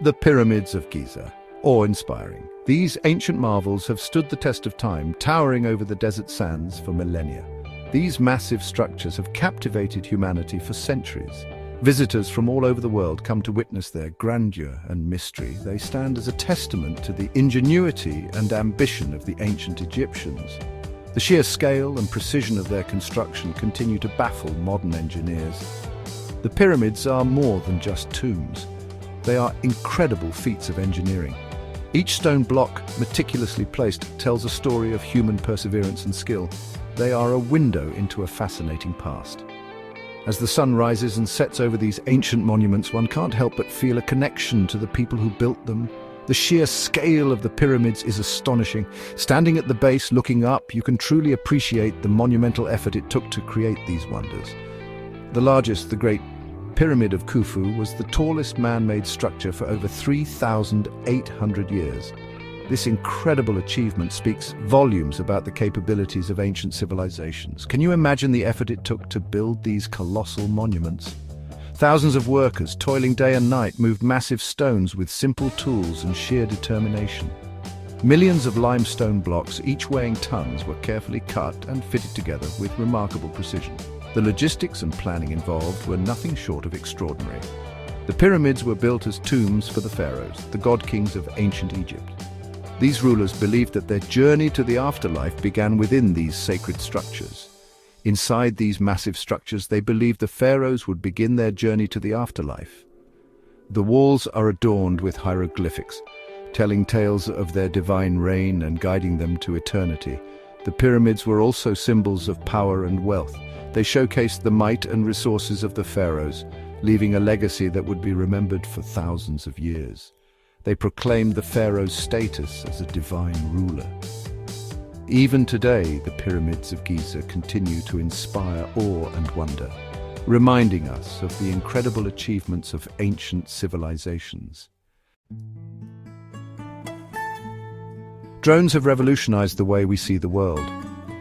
The Pyramids of Giza. Awe-inspiring. These ancient marvels have stood the test of time, towering over the desert sands for millennia. These massive structures have captivated humanity for centuries. Visitors from all over the world come to witness their grandeur and mystery. They stand as a testament to the ingenuity and ambition of the ancient Egyptians. The sheer scale and precision of their construction continue to baffle modern engineers. The pyramids are more than just tombs. They are incredible feats of engineering. Each stone block, meticulously placed, tells a story of human perseverance and skill. They are a window into a fascinating past. As the sun rises and sets over these ancient monuments, one can't help but feel a connection to the people who built them. The sheer scale of the pyramids is astonishing. Standing at the base, looking up, you can truly appreciate the monumental effort it took to create these wonders. The largest, the Great Pyramid of Khufu, was the tallest man-made structure for over 3,800 years. This incredible achievement speaks volumes about the capabilities of ancient civilizations. Can you imagine the effort it took to build these colossal monuments? Thousands of workers, toiling day and night, moved massive stones with simple tools and sheer determination. Millions of limestone blocks, each weighing tons, were carefully cut and fitted together with remarkable precision. The logistics and planning involved were nothing short of extraordinary. The pyramids were built as tombs for the pharaohs, the god-kings of ancient Egypt. These rulers believed that their journey to the afterlife began within these sacred structures. Inside these massive structures, they believed the pharaohs would begin their journey to the afterlife. The walls are adorned with hieroglyphics, telling tales of their divine reign and guiding them to eternity. The pyramids were also symbols of power and wealth. They showcased the might and resources of the pharaohs, leaving a legacy that would be remembered for thousands of years. They proclaimed the pharaoh's status as a divine ruler. Even today, the pyramids of Giza continue to inspire awe and wonder, reminding us of the incredible achievements of ancient civilizations. Drones have revolutionized the way we see the world.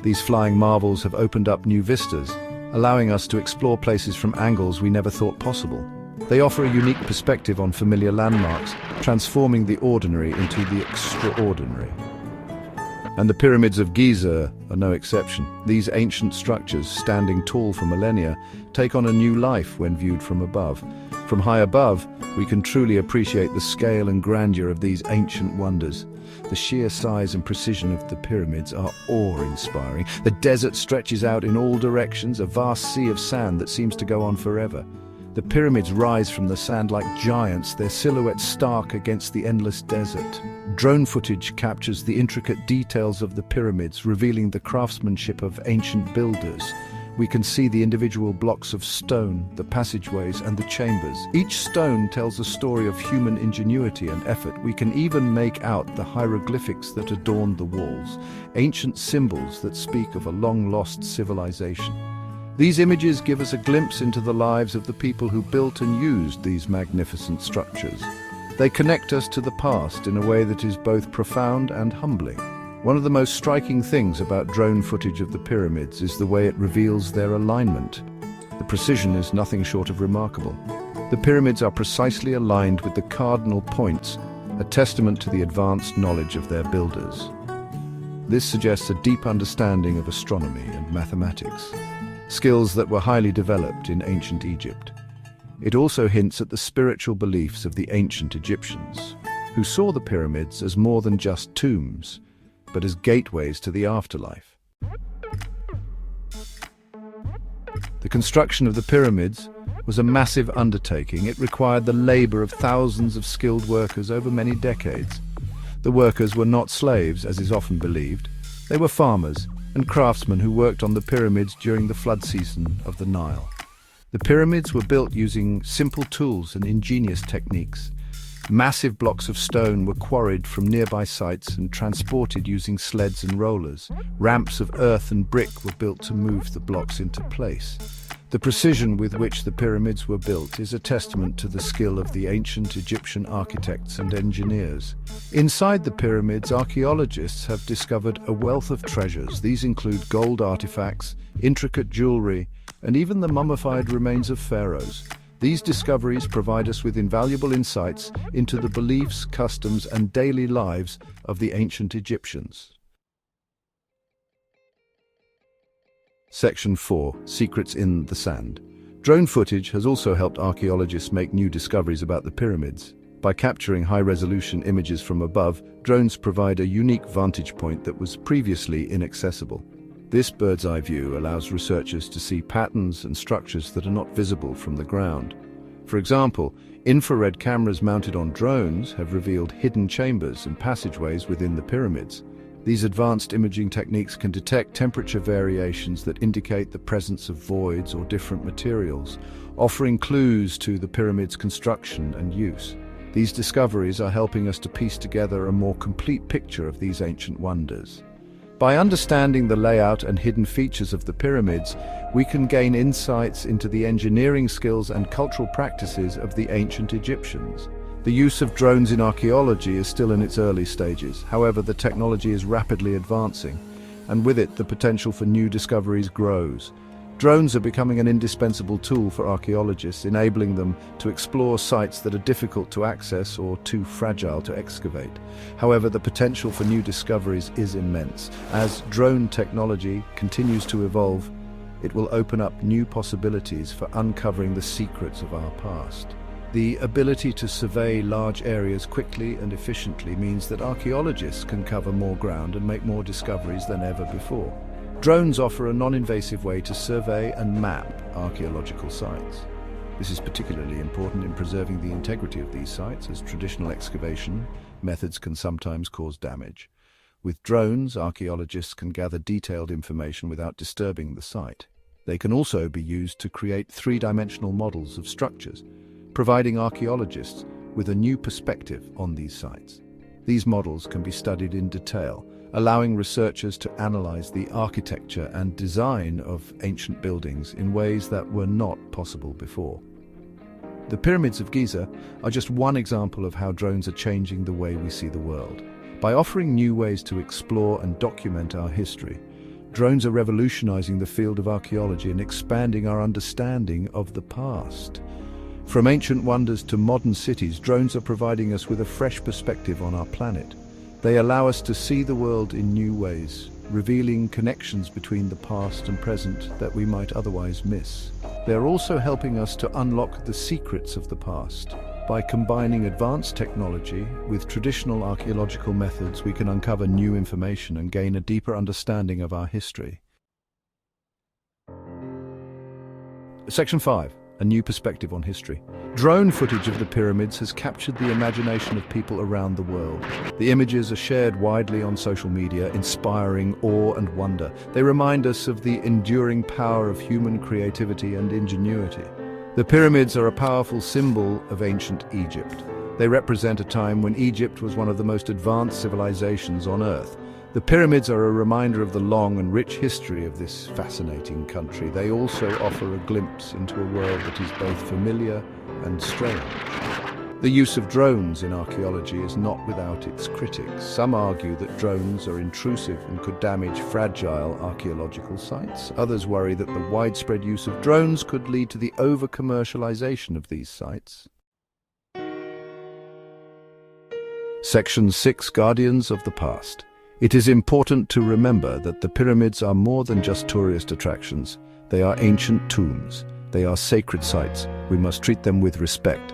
These flying marvels have opened up new vistas, allowing us to explore places from angles we never thought possible. They offer a unique perspective on familiar landmarks, transforming the ordinary into the extraordinary. And the pyramids of Giza are no exception. These ancient structures, standing tall for millennia, take on a new life when viewed from above. From high above, we can truly appreciate the scale and grandeur of these ancient wonders. The sheer size and precision of the pyramids are awe-inspiring. The desert stretches out in all directions, a vast sea of sand that seems to go on forever. The pyramids rise from the sand like giants, their silhouettes stark against the endless desert. Drone footage captures the intricate details of the pyramids, revealing the craftsmanship of ancient builders. We can see the individual blocks of stone, the passageways, and the chambers. Each stone tells a story of human ingenuity and effort. We can even make out the hieroglyphics that adorn the walls, ancient symbols that speak of a long-lost civilization. These images give us a glimpse into the lives of the people who built and used these magnificent structures. They connect us to the past in a way that is both profound and humbling. One of the most striking things about drone footage of the pyramids is the way it reveals their alignment. The precision is nothing short of remarkable. The pyramids are precisely aligned with the cardinal points, a testament to the advanced knowledge of their builders. This suggests a deep understanding of astronomy and mathematics, skills that were highly developed in ancient Egypt. It also hints at the spiritual beliefs of the ancient Egyptians, who saw the pyramids as more than just tombs, but as gateways to the afterlife. The construction of the pyramids was a massive undertaking. It required the labor of thousands of skilled workers over many decades. The workers were not slaves, as is often believed. They were farmers and craftsmen who worked on the pyramids during the flood season of the Nile. The pyramids were built using simple tools and ingenious techniques. Massive blocks of stone were quarried from nearby sites and transported using sleds and rollers. Ramps of earth and brick were built to move the blocks into place. The precision with which the pyramids were built is a testament to the skill of the ancient Egyptian architects and engineers. Inside the pyramids, archaeologists have discovered a wealth of treasures. These include gold artifacts, intricate jewelry, and even the mummified remains of pharaohs. These discoveries provide us with invaluable insights into the beliefs, customs, and daily lives of the ancient Egyptians. Section 4. Secrets in the Sand. Drone footage has also helped archaeologists make new discoveries about the pyramids. By capturing high-resolution images from above, drones provide a unique vantage point that was previously inaccessible. This bird's-eye view allows researchers to see patterns and structures that are not visible from the ground. For example, infrared cameras mounted on drones have revealed hidden chambers and passageways within the pyramids. These advanced imaging techniques can detect temperature variations that indicate the presence of voids or different materials, offering clues to the pyramid's construction and use. These discoveries are helping us to piece together a more complete picture of these ancient wonders. By understanding the layout and hidden features of the pyramids, we can gain insights into the engineering skills and cultural practices of the ancient Egyptians. The use of drones in archaeology is still in its early stages. However, the technology is rapidly advancing, and with it, the potential for new discoveries grows. Drones are becoming an indispensable tool for archaeologists, enabling them to explore sites that are difficult to access or too fragile to excavate. However, the potential for new discoveries is immense. As drone technology continues to evolve, it will open up new possibilities for uncovering the secrets of our past. The ability to survey large areas quickly and efficiently means that archaeologists can cover more ground and make more discoveries than ever before. Drones offer a non-invasive way to survey and map archaeological sites. This is particularly important in preserving the integrity of these sites, as traditional excavation methods can sometimes cause damage. With drones, archaeologists can gather detailed information without disturbing the site. They can also be used to create three-dimensional models of structures, providing archaeologists with a new perspective on these sites. These models can be studied in detail, allowing researchers to analyze the architecture and design of ancient buildings in ways that were not possible before. The pyramids of Giza are just one example of how drones are changing the way we see the world. By offering new ways to explore and document our history, drones are revolutionizing the field of archaeology and expanding our understanding of the past. From ancient wonders to modern cities, drones are providing us with a fresh perspective on our planet. They allow us to see the world in new ways, revealing connections between the past and present that we might otherwise miss. They are also helping us to unlock the secrets of the past. By combining advanced technology with traditional archaeological methods, we can uncover new information and gain a deeper understanding of our history. Section 5. A new perspective on history. Drone footage of the pyramids has captured the imagination of people around the world. The images are shared widely on social media, inspiring awe and wonder. They remind us of the enduring power of human creativity and ingenuity. The pyramids are a powerful symbol of ancient Egypt. They represent a time when Egypt was one of the most advanced civilizations on Earth. The pyramids are a reminder of the long and rich history of this fascinating country. They also offer a glimpse into a world that is both familiar and strange. The use of drones in archaeology is not without its critics. Some argue that drones are intrusive and could damage fragile archaeological sites. Others worry that the widespread use of drones could lead to the over-commercialization of these sites. Section 6. Guardians of the Past. It is important to remember that the pyramids are more than just tourist attractions. They are ancient tombs. They are sacred sites. We must treat them with respect.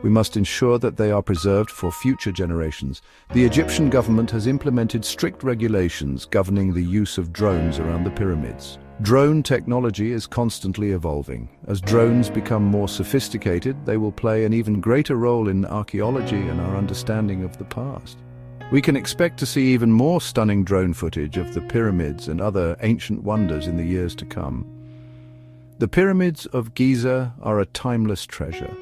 We must ensure that they are preserved for future generations. The Egyptian government has implemented strict regulations governing the use of drones around the pyramids. Drone technology is constantly evolving. As drones become more sophisticated, they will play an even greater role in archaeology and our understanding of the past. We can expect to see even more stunning drone footage of the pyramids and other ancient wonders in the years to come. The pyramids of Giza are a timeless treasure.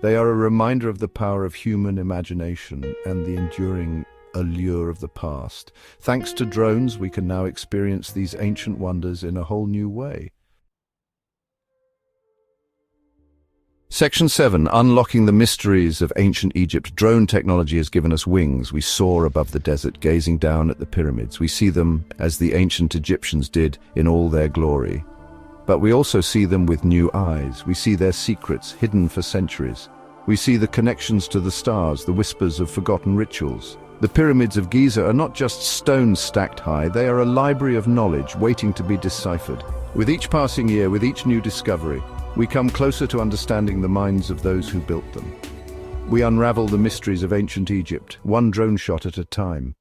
They are a reminder of the power of human imagination and the enduring allure of the past. Thanks to drones, we can now experience these ancient wonders in a whole new way. Section 7. Unlocking the mysteries of ancient Egypt. Drone technology has given us wings. We soar above the desert, gazing down at the pyramids. We see them as the ancient Egyptians did in all their glory. But we also see them with new eyes. We see their secrets hidden for centuries. We see the connections to the stars, the whispers of forgotten rituals. The pyramids of Giza are not just stones stacked high, they are a library of knowledge waiting to be deciphered. With each passing year, with each new discovery, we come closer to understanding the minds of those who built them. We unravel the mysteries of ancient Egypt, one drone shot at a time.